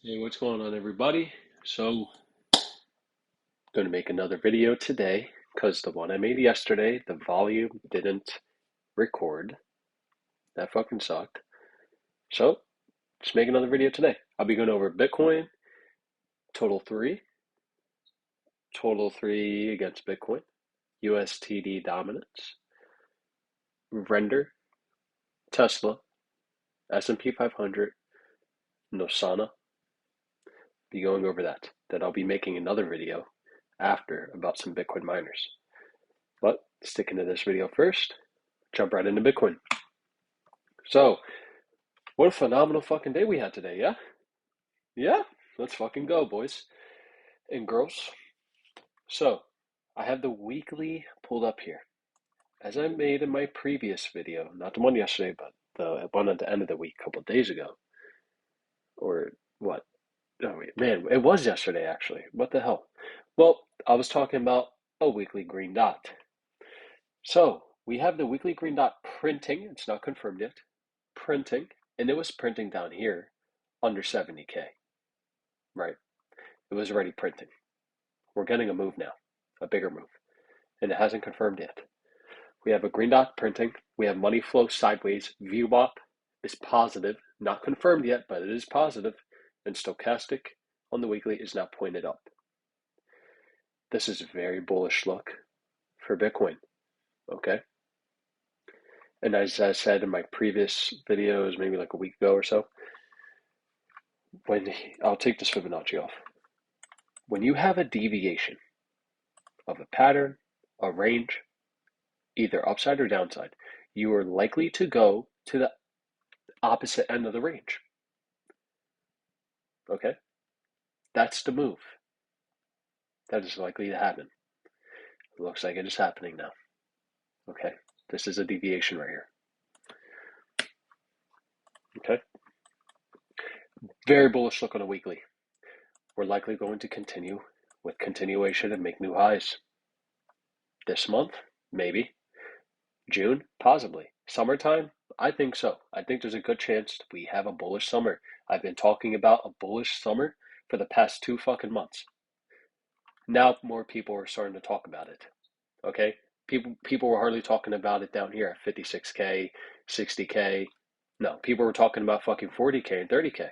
Hey, what's going on, everybody? So, going to make another video today because the one I made yesterday, the volume didn't record. That fucking sucked. So, just make another video today. I'll be going over Bitcoin, total three against Bitcoin, USTD dominance, Render, Tesla, S&P 500, Nosana. Be going over that. Then I'll be making another video after about some Bitcoin miners. But sticking to this video first, jump right into Bitcoin. So, what a phenomenal fucking day we had today, yeah? Yeah? Let's fucking go, boys and girls. So, I have the weekly pulled up here. As I made in my previous video, not the one yesterday, but the one at the end of the week, a couple of days ago. Or what? Oh, wait, man, it was yesterday, actually. What the hell? Well, I was talking about a weekly green dot. So, we have the weekly green dot printing. It's not confirmed yet. Printing. And it was printing down here under 70K, right? It was already printing. We're getting a move now, a bigger move, and it hasn't confirmed yet. We have a green dot printing. We have money flow sideways. VWAP is positive, not confirmed yet, but it is positive, and stochastic on the weekly is now pointed up. This is a very bullish look for Bitcoin, okay? And as I said in my previous videos, maybe like a week ago or so, I'll take this Fibonacci off. When you have a deviation of a pattern, a range, either upside or downside, you are likely to go to the opposite end of the range. Okay? That's the move. That is likely to happen. It looks like it is happening now. Okay? This is a deviation right here. Okay? Very bullish look on a weekly. We're likely going to continue with continuation and make new highs. This month, maybe. June, possibly. Summertime, I think so. I think there's a good chance we have a bullish summer. I've been talking about a bullish summer for the past 2 fucking months. Now more people are starting to talk about it. Okay? People were hardly talking about it down here at 56K, 60K. No, people were talking about fucking 40K and 30K.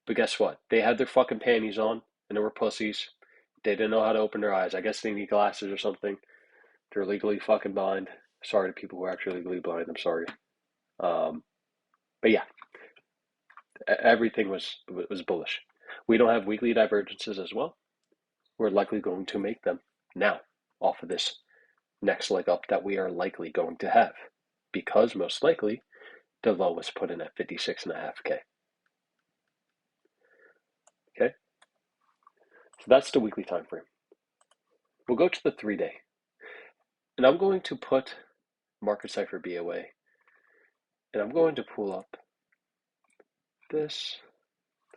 But guess what? They had their fucking panties on and they were pussies. They didn't know how to open their eyes. I guess they need glasses or something. They're legally fucking blind. Sorry to people who are actually legally blind. I'm sorry. But yeah, everything was bullish. We don't have weekly divergences as well. We're likely going to make them now off of this next leg up that we are likely going to have, because most likely the low was put in at 56.5K. Okay, so that's the weekly time frame. We'll go to the 3-day, and I'm going to put Market Cipher BOA, and I'm going to pull up this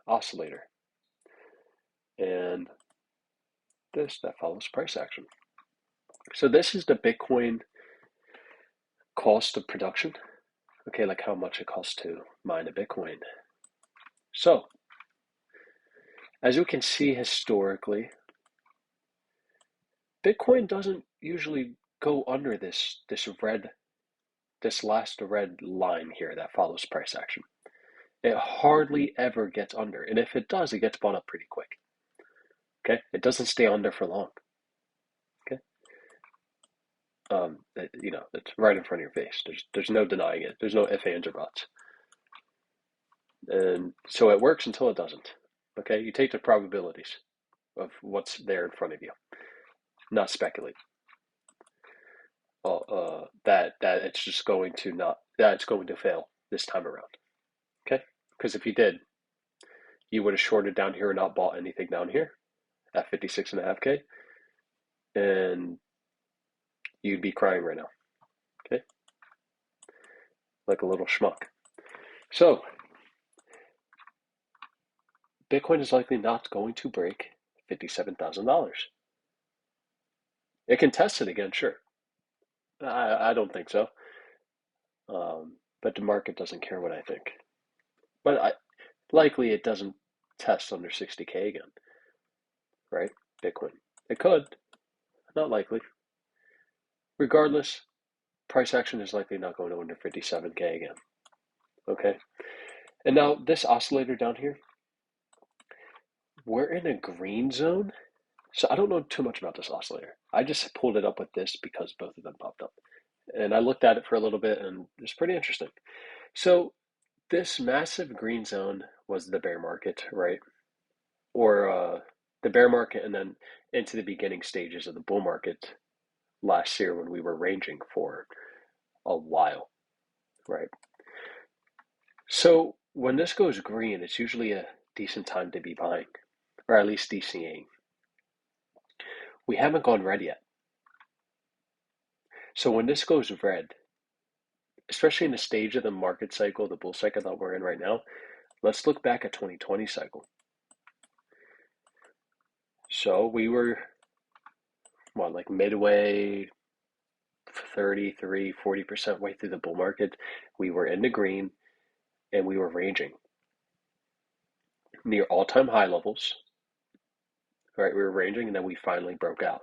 oscillator and this that follows price action. So this is the Bitcoin cost of production. Okay, like how much it costs to mine a Bitcoin. So, as you can see historically, Bitcoin doesn't usually go under this last red line here that follows price action. It hardly ever gets under, and if it does, it gets bought up pretty quick. Okay, it doesn't stay under for long. Okay, it's right in front of your face. There's no denying it. There's no ifs, ands, or buts. And so it works until it doesn't. Okay, you take the probabilities of what's there in front of you, not speculate. That it's just going to not that it's going to fail this time around. Okay, because if you did, you would have shorted down here and not bought anything down here at 56.5K, and you'd be crying right now. Okay, like a little schmuck. So Bitcoin is likely not going to break $57,000. It can test it again, sure. I don't think so. But the market doesn't care what I think. But likely it doesn't test under 60K again, right? Bitcoin. It could, not likely. Regardless, price action is likely not going to under 57K again. Okay. And now this oscillator down here, we're in a green zone. So I don't know too much about this oscillator. I just pulled it up with this because both of them popped up. And I looked at it for a little bit and it's pretty interesting. So this massive green zone was the bear market, right? Or the bear market and then into the beginning stages of the bull market last year when we were ranging for a while, right? So when this goes green, it's usually a decent time to be buying, or at least DCAing. We haven't gone red yet. So when this goes red, especially in the stage of the market cycle, the bull cycle that we're in right now, let's look back at 2020 cycle. So we were, like midway, 40% way through the bull market. We were in the green and we were ranging near all-time high levels, right? We were ranging and then we finally broke out,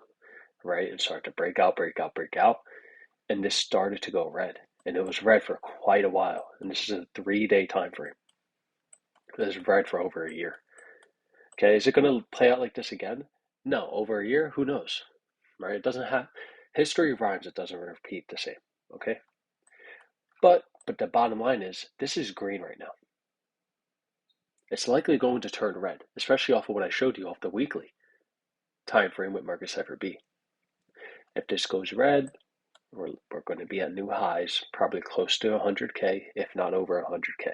right? And started to break out. And this started to go red. And it was red for quite a while. And this is a 3-day time frame. It was red for over a year. Okay, is it going to play out like this again? No, over a year, who knows, right? It doesn't have, history rhymes, it doesn't repeat the same, okay? But the bottom line is, this is green right now. It's likely going to turn red, especially off of what I showed you off the weekly time frame with Market Cipher B. If this goes red, we're going to be at new highs, probably close to 100K, if not over 100K,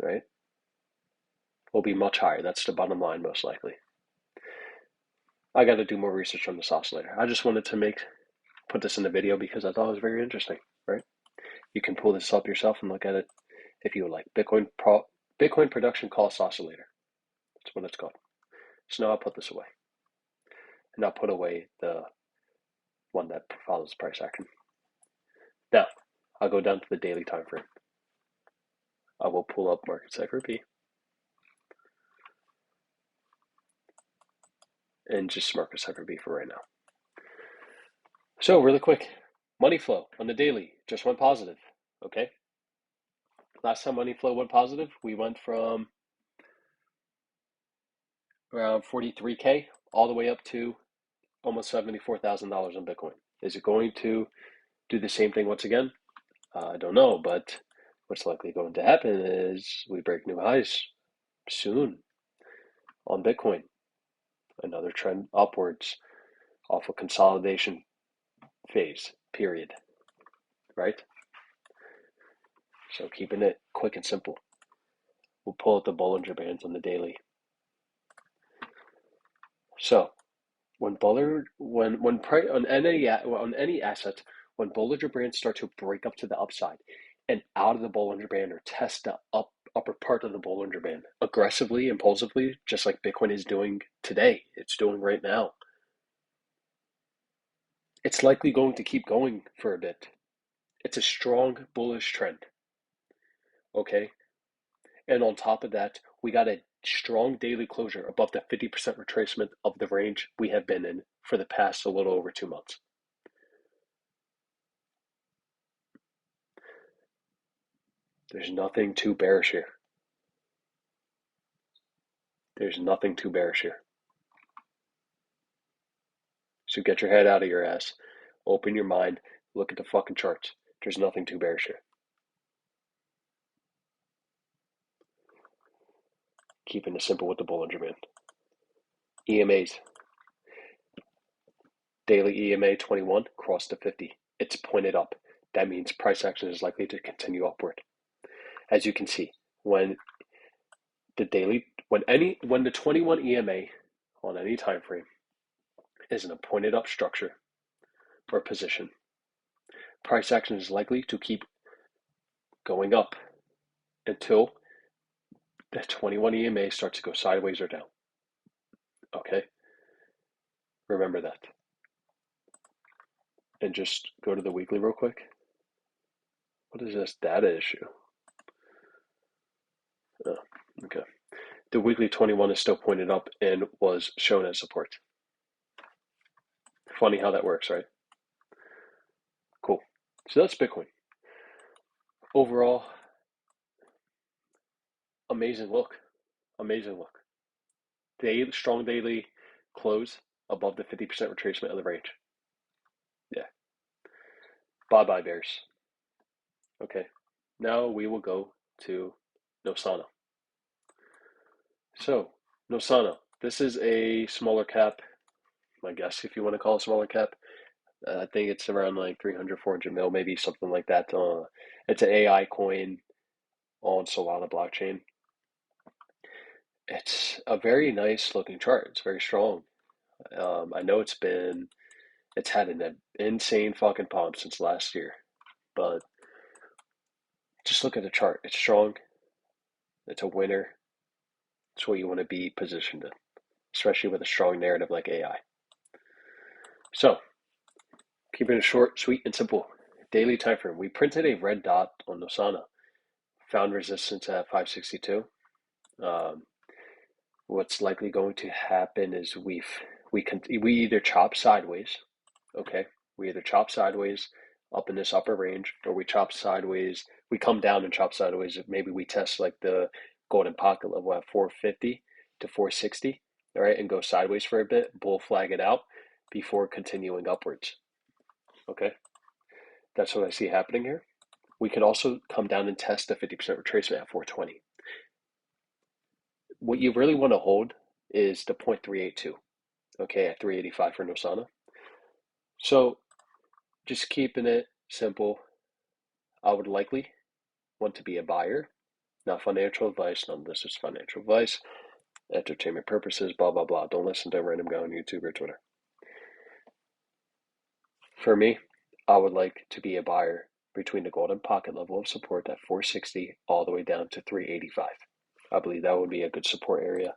right? Will be much higher. That's the bottom line, most likely. I got to do more research on this oscillator. I just wanted to put this in the video because I thought it was very interesting, right? You can pull this up yourself and look at it if you would like. Bitcoin production cost oscillator. That's what it's called. So now I'll put this away. And I'll put away the one that follows price action. Now, I'll go down to the daily time frame. I will pull up Market Cipher B. And just Market Cipher B for right now. So really quick, money flow on the daily just went positive, okay? Last time money flow went positive, we went from around 43K all the way up to almost $74,000 on Bitcoin. Is it going to do the same thing once again? I don't know, but what's likely going to happen is we break new highs soon on Bitcoin. Another trend upwards off a consolidation phase, period, right? So keeping it quick and simple. We'll pull out the Bollinger Bands on the daily. So when on any asset, when Bollinger Bands start to break up to the upside and out of the Bollinger Band or test the upper part of the Bollinger Band aggressively, impulsively, just like Bitcoin is doing today, it's doing right now, it's likely going to keep going for a bit. It's a strong bullish trend. Okay? And on top of that, we got a strong daily closure above the 50% retracement of the range we have been in for the past a little over 2 months. There's nothing too bearish here. There's nothing too bearish here. So get your head out of your ass, open your mind, look at the fucking charts. There's nothing too bearish here. Keeping it simple with the Bollinger Band. EMAs. Daily EMA 21 crossed to 50. It's pointed up. That means price action is likely to continue upward. As you can see, when the 21 EMA on any time frame is in a pointed up structure or position, price action is likely to keep going up until the 21 EMA starts to go sideways or down. Okay? Remember that. And just go to the weekly real quick. What is this data issue? Oh, Okay. The weekly 21 is still pointed up and was shown as support. Funny how that works, right? Cool. So that's Bitcoin. Overall, amazing look. Amazing look. Strong daily close above the 50% retracement of the range. Yeah. Bye bye, bears. Okay. Now we will go to Nosana. So, Nosana, this is a smaller cap, I guess, if you want to call it smaller cap. I think it's around like 300, 400 mil, maybe something like that. It's an AI coin on Solana blockchain. It's a very nice looking chart. It's very strong. I know it's had an insane fucking pump since last year, but just look at the chart. It's strong. It's a winner. It's what you want to be positioned in, especially with a strong narrative like AI. So, keeping it short, sweet, and simple. Daily time frame. We printed a red dot on Nosana. Found resistance at 562. Um, what's likely going to happen is we either chop sideways, okay? We either chop sideways up in this upper range, or we chop sideways. We come down and chop sideways. Maybe we test like the golden pocket level at 450 to 460, all right, and go sideways for a bit, bull flag it out before continuing upwards. Okay, that's what I see happening here. We could also come down and test the 50% retracement at 420. What you really want to hold is the 0.382, okay, at 385 for Nosana. So just keeping it simple, I would likely want to be a buyer, not financial advice. None of this is financial advice. Entertainment purposes, blah, blah, blah. Don't listen to a random guy on YouTube or Twitter. For me, I would like to be a buyer between the golden pocket level of support at 460 all the way down to 385. I believe that would be a good support area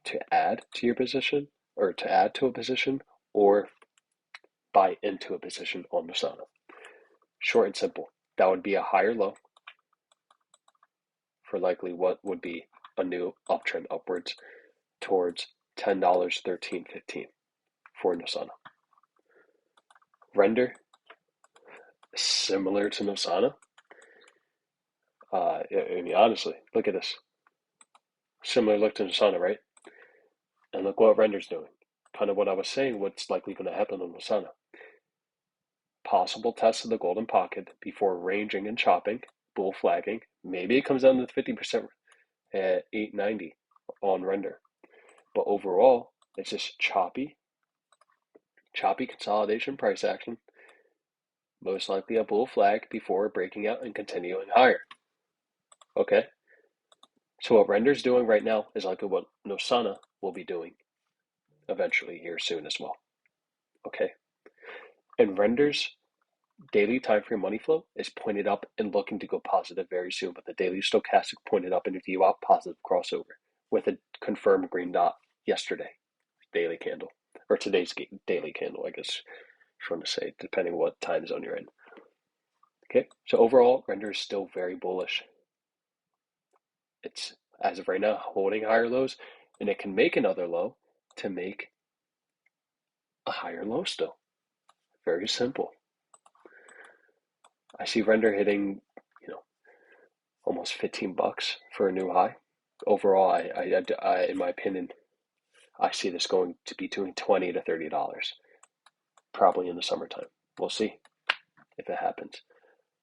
to add to your position, or to add to a position, or buy into a position on Nosana. Short and simple. That would be a higher low for likely what would be a new uptrend upwards towards $10, 13, 15 for Nosana. Render, similar to Nosana. I mean, honestly, look at this. Similar look to Nosana, right? And look what Render's doing. Kind of what I was saying, what's likely going to happen on Nosana. Possible test of the golden pocket before ranging and chopping, bull flagging. Maybe it comes down to 50% at 890 on Render. But overall, it's just choppy consolidation price action. Most likely a bull flag before breaking out and continuing higher. Okay? So what Render's doing right now is likely what Nosana will be doing eventually here soon as well. Okay? And Render's daily time frame money flow is pointed up and looking to go positive very soon, but the daily stochastic pointed up in a VWAP positive crossover with a confirmed green dot yesterday daily candle, or today's daily candle, I guess I'm trying to say, depending what time zone you're in. Okay, so overall, Render is still very bullish. It's, as of right now, holding higher lows, and it can make another low to make a higher low still. Very simple. I see Render hitting, almost $15 for a new high. Overall, I, in my opinion, I see this going to be between $20 to $30, probably in the summertime. We'll see if it happens.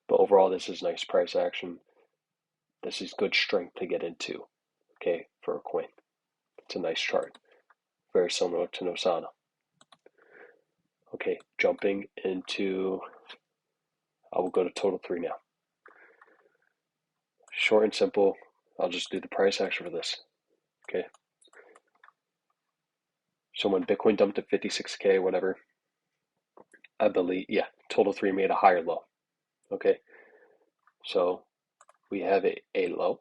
But overall, this is nice price action. This is good strength to get into, okay, for a coin. It's a nice chart. Very similar to Nosana. Okay, jumping into, I will go to total 3 now. Short and simple, I'll just do the price action for this, okay? So when Bitcoin dumped to 56K, whatever, I believe, yeah, total 3 made a higher low, okay? So we have a low,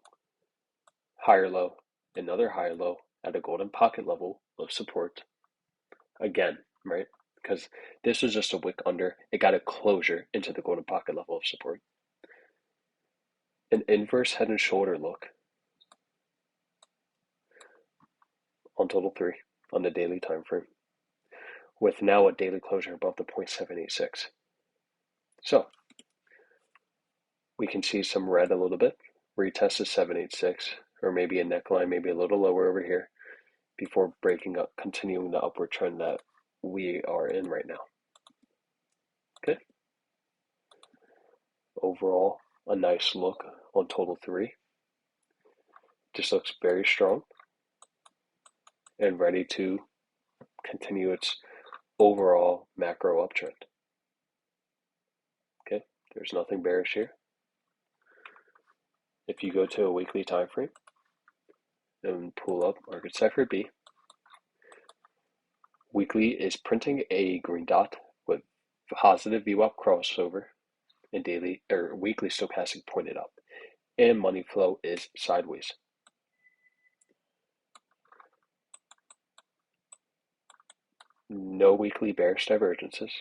higher low, another higher low at a golden pocket level of support. Again, right? Because this was just a wick under. It got a closure into the golden pocket level of support. An inverse head and shoulder look on total 3 on the daily time frame, with now a daily closure above the 0.786. So we can see some red a little bit, retest is 786, or maybe a neckline, maybe a little lower over here, before breaking up, continuing the upward trend that we are in right now. Okay. Overall, a nice look on total 3. Just looks very strong and ready to continue its overall macro uptrend. Okay, there's nothing bearish here. If you go to a weekly time frame and pull up Market Cipher B, weekly is printing a green dot with positive VWAP crossover, and daily or weekly stochastic pointed up, and money flow is sideways. No weekly bearish divergences,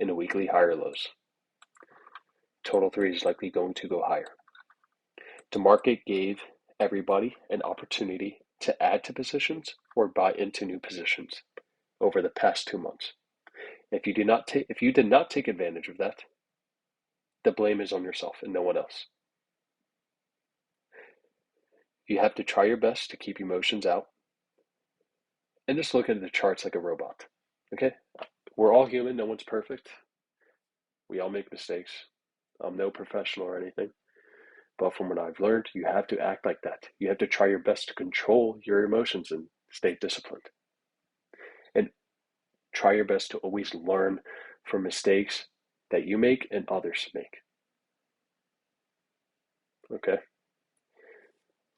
and a weekly higher lows. Total 3 is likely going to go higher. The market gave everybody an opportunity to add to positions or buy into new positions over the past 2 months. If you did not take advantage of that, the blame is on yourself and no one else. You have to try your best to keep emotions out and just look at the charts like a robot. Okay? We're all human, no one's perfect. We all make mistakes. I'm no professional or anything. But from what I've learned, you have to act like that. You have to try your best to control your emotions and stay disciplined. And try your best to always learn from mistakes that you make and others make. Okay?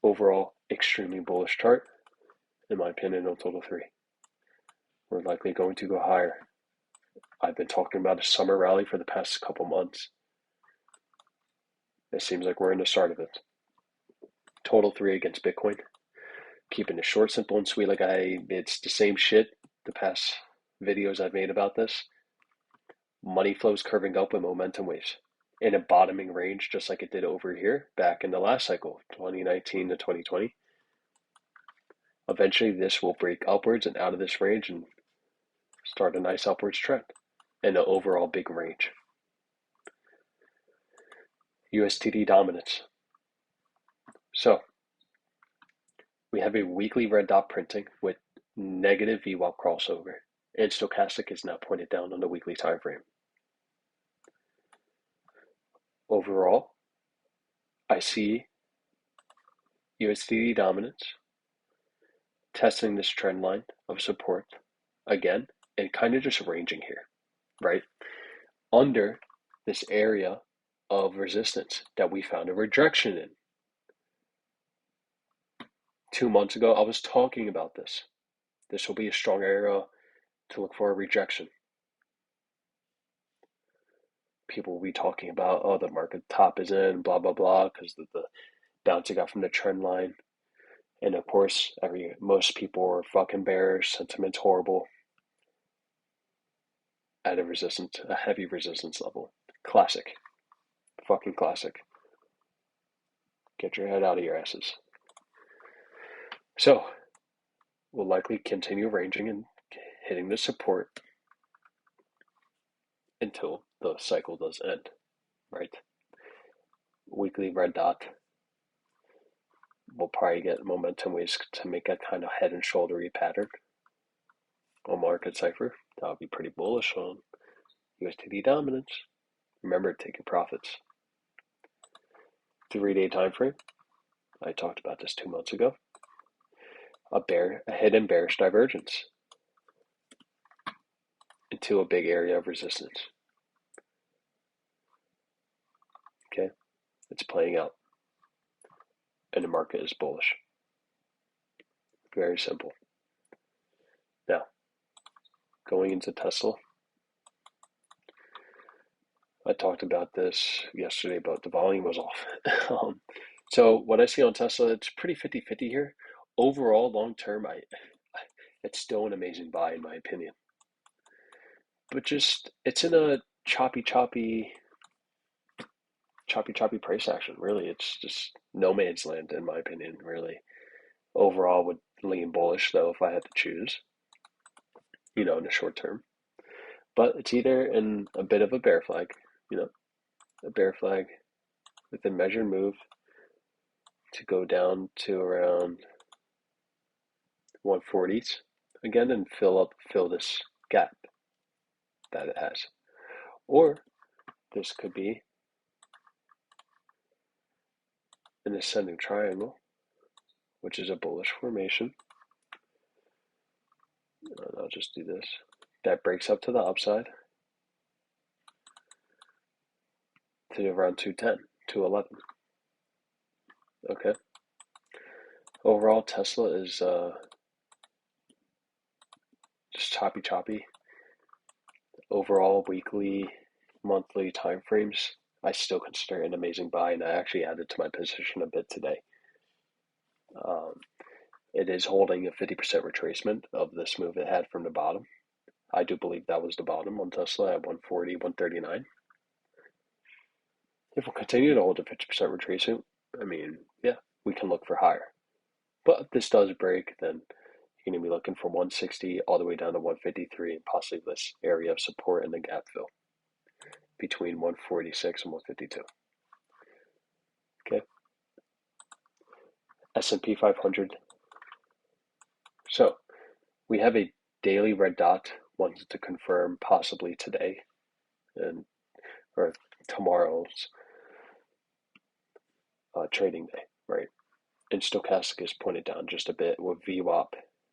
Overall, extremely bullish chart, in my opinion, on total 3. We're likely going to go higher. I've been talking about a summer rally for the past couple months. It seems like we're in the start of it. Total 3 against Bitcoin. Keeping it short, simple, and sweet. It's the same shit the past videos I've made about this. Money flows curving up with momentum waves in a bottoming range, just like it did over here back in the last cycle, 2019 to 2020. Eventually, this will break upwards and out of this range and start a nice upwards trend in an overall big range. USTD dominance. So we have a weekly red dot printing with negative VWAP crossover, and stochastic is now pointed down on the weekly time frame. Overall, I see USDT dominance testing this trend line of support again and kind of just ranging here, right? Under this area of resistance that we found a rejection in. 2 months ago, I was talking about this. This will be a strong area to look for a rejection. People will be talking about, oh, the market top is in, blah, blah, blah, because of the bounce it got from the trend line. And of course, most people are fucking bearish, sentiment's horrible. At a heavy resistance level. Classic. Fucking classic. Get your head out of your asses. So, we'll likely continue ranging and hitting the support until the cycle does end, right? Weekly red dot. We'll probably get momentum waves to make a kind of head and shouldery pattern on Market Cipher. That would be pretty bullish on USDT dominance. Remember, take your profits. 3-day time frame. I talked about this 2 months ago. A hidden bearish divergence into a big area of resistance. Okay, it's playing out, and the market is bullish. Very simple. Now, going into Tesla, I talked about this yesterday, but the volume was off. So what I see on Tesla, it's pretty 50-50 here. Overall, long term, it's still an amazing buy in my opinion. But just it's in a choppy price action. Really, it's just no man's land in my opinion. Really, overall, with lean bullish though if I had to choose, in the short term. But it's either in a bit of a bear flag, a bear flag with a measured move to go down to around 140s again and fill this gap that it has. Or this could be an ascending triangle, which is a bullish formation. And I'll just do this. That breaks up to the upside to around 210, 211. Okay. Overall, Tesla is just choppy. Overall, weekly, monthly timeframes, I still consider it an amazing buy, and I actually added to my position a bit today. It is holding a 50% retracement of this move it had from the bottom. I do believe that was the bottom on Tesla at 140, 139. If we'll continue to hold a 50% retracement, yeah, we can look for higher. But if this does break, then you're going to be looking from 160 all the way down to 153 and possibly this area of support in the gap fill between 146 and 152. Okay. S&P 500. So we have a daily red dot, wanted to confirm possibly today or tomorrow's trading day, right? And stochastic is pointed down just a bit with VWAP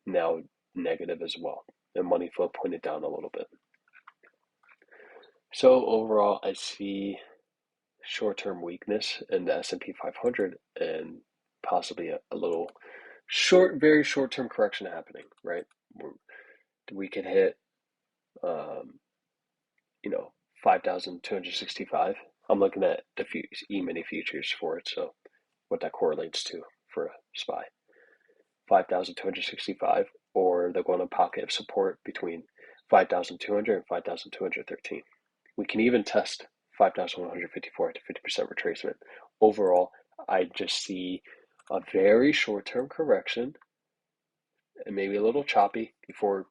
now negative as well, and money flow pointed down a little bit. So overall, I see short-term weakness in the S&P 500 and possibly a little very short-term correction happening, right? We could hit, 5,265. I'm looking at the E-mini futures for it, so what that correlates to for a SPY. 5,265, or they're going to pocket of support between 5,200 and 5,213. We can even test 5,154 to 50% retracement. Overall, I just see a very short-term correction and maybe a little choppy before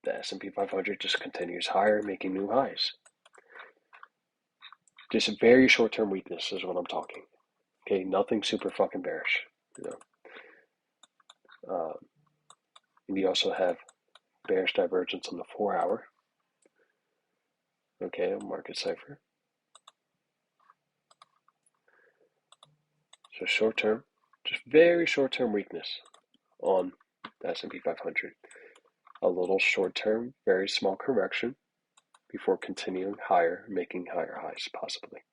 the S&P 500 just continues higher, making new highs. Just a very short-term weakness is what I'm talking. Okay, nothing super fucking bearish. We also have bearish divergence on the 4-hour. Okay, market cipher. So short-term, just very short-term weakness on the S&P 500. A little short-term, very small correction before continuing higher, making higher highs possibly.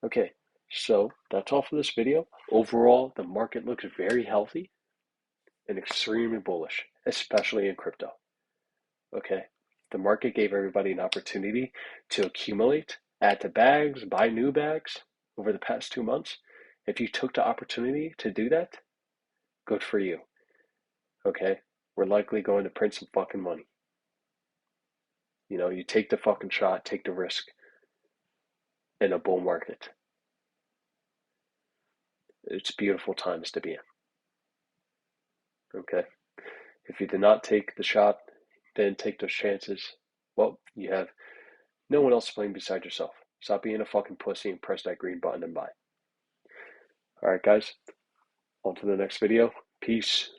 Okay, so that's all for this video. Overall, the market looks very healthy and extremely bullish, especially in crypto. Okay, the market gave everybody an opportunity to accumulate, add to bags, buy new bags over the past 2 months. If you took the opportunity to do that, good for you. Okay, we're likely going to print some fucking money. You take the fucking shot, take the risk in a bull market. It's beautiful times to be in. Okay, if you did not take the shot, didn't take those chances, well, you have no one else to blame beside yourself. Stop being a fucking pussy and press that green button and buy. Alright guys, on to the next video. Peace.